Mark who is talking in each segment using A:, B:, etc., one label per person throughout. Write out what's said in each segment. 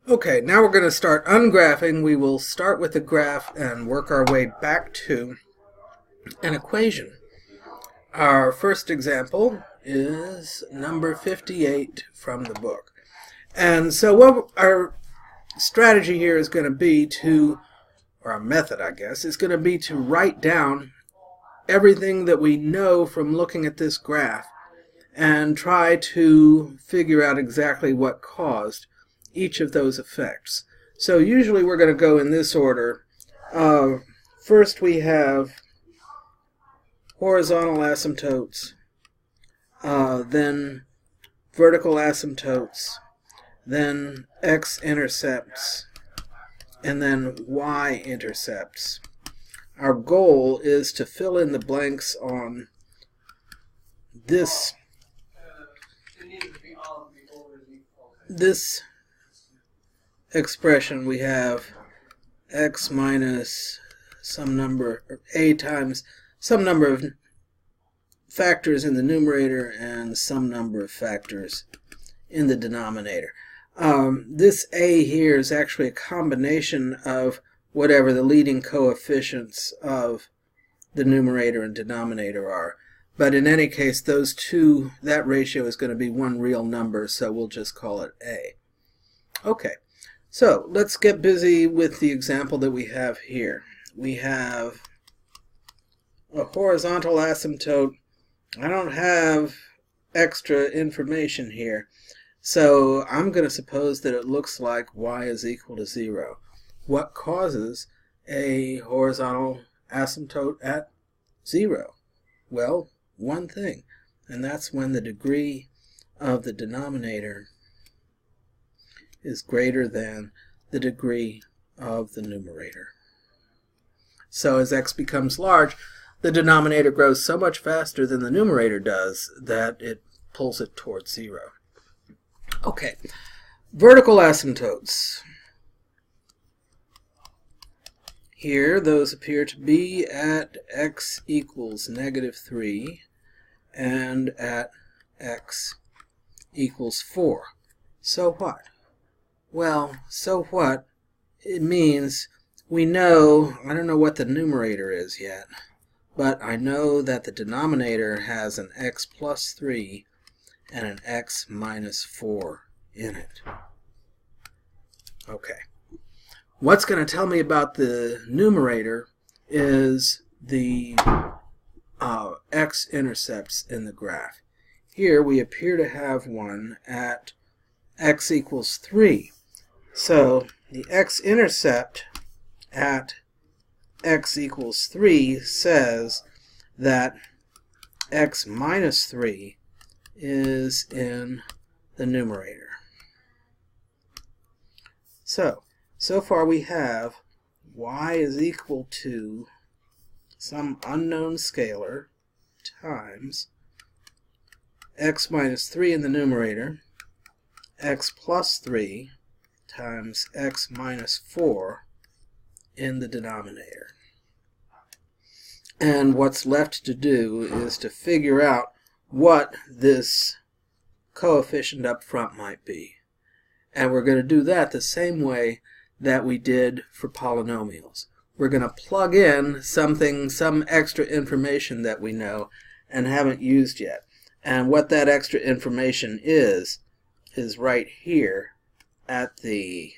A: Okay, now we're going to start ungraphing. We will start with the graph and work our way back to an equation. Our first example is number 58 from the book. And so what our strategy here is going to be or our method, I guess, is going to be to write down everything that we know from looking at this graph and try to figure out exactly what caused each of those effects. So usually we're going to go in this order. First we have horizontal asymptotes, then vertical asymptotes, then x-intercepts, and then y-intercepts. Our goal is to fill in the blanks on this expression. We have x minus some number, or a times some number of factors in the numerator and some number of factors in the denominator. This a here is actually a combination of whatever the leading coefficients of the numerator and denominator are. But in any case, those two, that ratio is going to be one real number, so we'll just call it a. Okay, so let's get busy with the example that we have here. We have a horizontal asymptote. I don't have extra information here, so I'm going to suppose that it looks like y is equal to 0. What causes a horizontal asymptote at 0? Well, one thing, and that's when the degree of the denominator is greater than the degree of the numerator. So as x becomes large, the denominator grows so much faster than the numerator does that it pulls it towards 0. Okay, vertical asymptotes. Here, those appear to be at x equals -3 and at x equals 4. So what? Well, so what? It means we know, I don't know what the numerator is yet, but I know that the denominator has an x plus 3 and an x minus 4 in it. Okay. What's going to tell me about the numerator is the x-intercepts in the graph. Here we appear to have one at x equals 3. So the x-intercept at x equals 3 says that x minus 3 is in the numerator. So far we have y is equal to some unknown scalar times x minus 3 in the numerator, x plus 3 times x minus 4 in the denominator. And what's left to do is to figure out what this coefficient up front might be. And we're going to do that the same way that we did for polynomials. We're going to plug in some extra information that we know and haven't used yet. And what that extra information is right here at the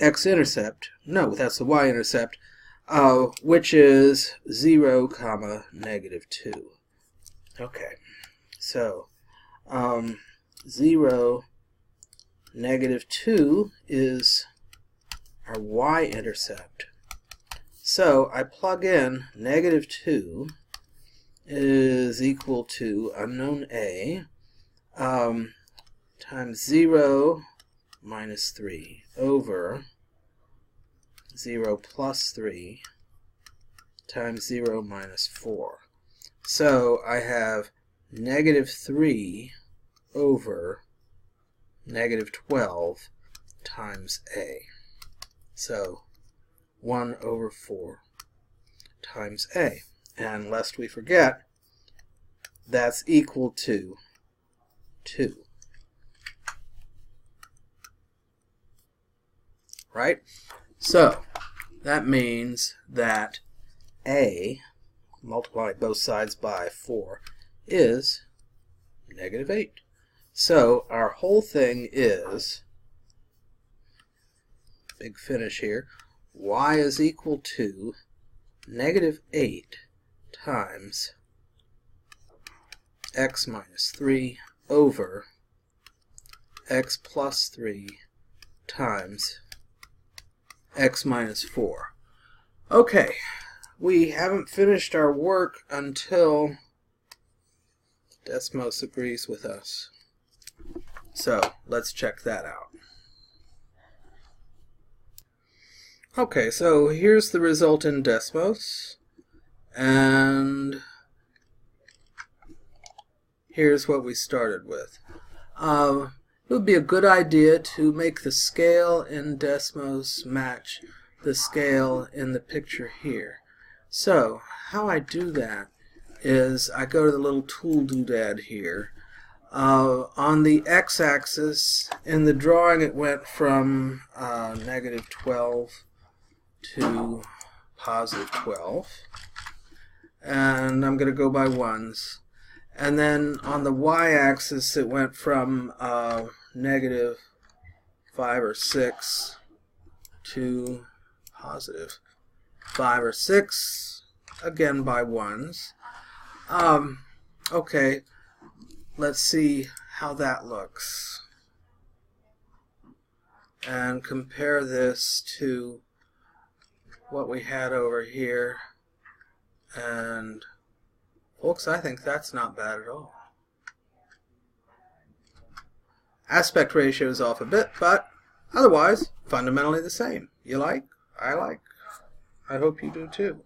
A: x-intercept, no, that's the y-intercept, which is 0, -2. Okay, so 0, -2 is our y-intercept. So I plug in -2 is equal to unknown a times 0 minus 3 over 0 plus 3 times 0 minus 4. So I have -3 over -12 times a. So 1 over 4 times a. And lest we forget, that's equal to 2. right? So that means that a, multiplying both sides by 4, is negative 8. So our whole thing is, big finish here, y is equal to negative 8 times x minus 3 over x plus 3 times x minus 4. Okay, we haven't finished our work until Desmos agrees with us. So let's check that out. Okay, so here's the result in Desmos, and here's what we started with. It would be a good idea to make the scale in Desmos match the scale in the picture here. So how I do that is I go to the little tool doodad here. On the x-axis, in the drawing it went from negative 12 to positive 12, and I'm going to go by ones. And then on the y-axis it went from negative 5 or 6 to positive 5 or 6, again by ones. Okay, let's see how that looks and compare this to what we had over here, and folks, I think that's not bad at all. Aspect ratio is off a bit, but otherwise fundamentally the same. You like? I like. I hope you do too.